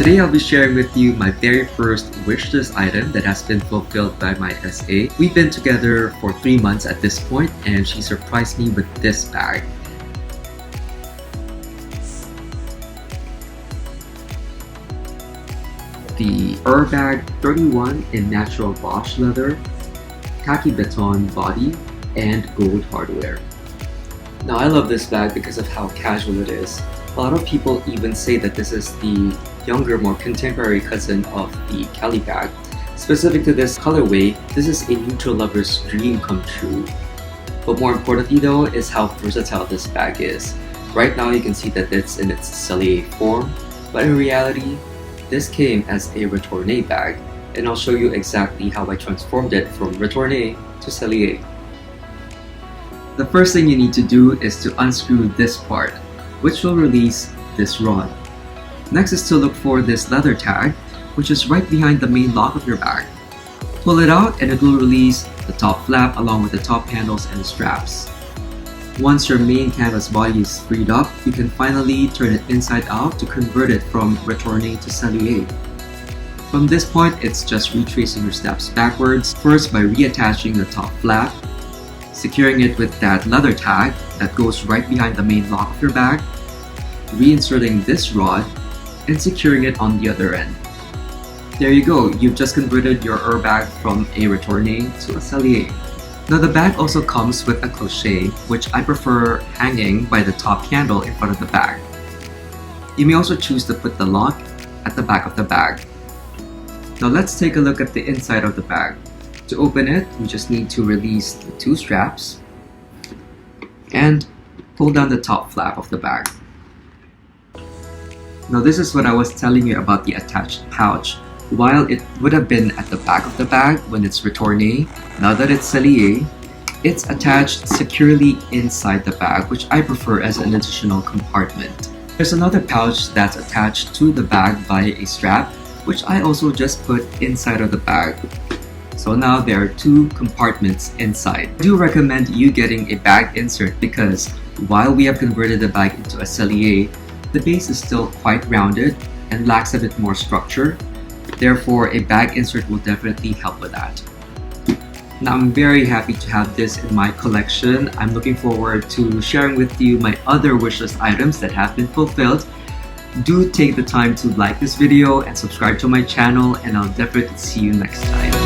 Today I'll be sharing with you my very first wishlist item that has been fulfilled by my SA. We've been together for 3 months at this point and she surprised me with this bag. The Herbag 31 in natural Vache leather, khaki Beton body, and gold hardware. Now I love this bag because of how casual it is. A lot of people even say that this is the younger, more contemporary cousin of the Cali bag. Specific to this colorway, this is a neutral lover's dream come true. But more importantly though is how versatile this bag is. Right now you can see that it's in its Sellier form, but in reality, this came as a Retourne bag, and I'll show you exactly how I transformed it from Retourne to Sellier. The first thing you need to do is to unscrew this part, which will release this rod. Next is to look for this leather tag, which is right behind the main lock of your bag. Pull it out and it will release the top flap along with the top handles and straps. Once your main canvas body is freed up, you can finally turn it inside out to convert it from Retourne to Sellier. From this point, it's just retracing your steps backwards, first by reattaching the top flap, securing it with that leather tag that goes right behind the main lock of your bag, reinserting this rod, and securing it on the other end. There you go, you've just converted your Herbag from a Retourne to a Sellier. Now the bag also comes with a clochette, which I prefer hanging by the top handle in front of the bag. You may also choose to put the lock at the back of the bag. Now let's take a look at the inside of the bag. To open it, you just need to release the two straps and pull down the top flap of the bag. Now this is what I was telling you about the attached pouch. While it would have been at the back of the bag when it's Retourne, now that it's Sellier, it's attached securely inside the bag, which I prefer as an additional compartment. There's another pouch that's attached to the bag via a strap, which I also just put inside of the bag. So now there are two compartments inside. I do recommend you getting a bag insert because while we have converted the bag into a Sellier, the base is still quite rounded and lacks a bit more structure. Therefore, a bag insert will definitely help with that. Now I'm very happy to have this in my collection. I'm looking forward to sharing with you my other wishlist items that have been fulfilled. Do take the time to like this video and subscribe to my channel, and I'll definitely see you next time.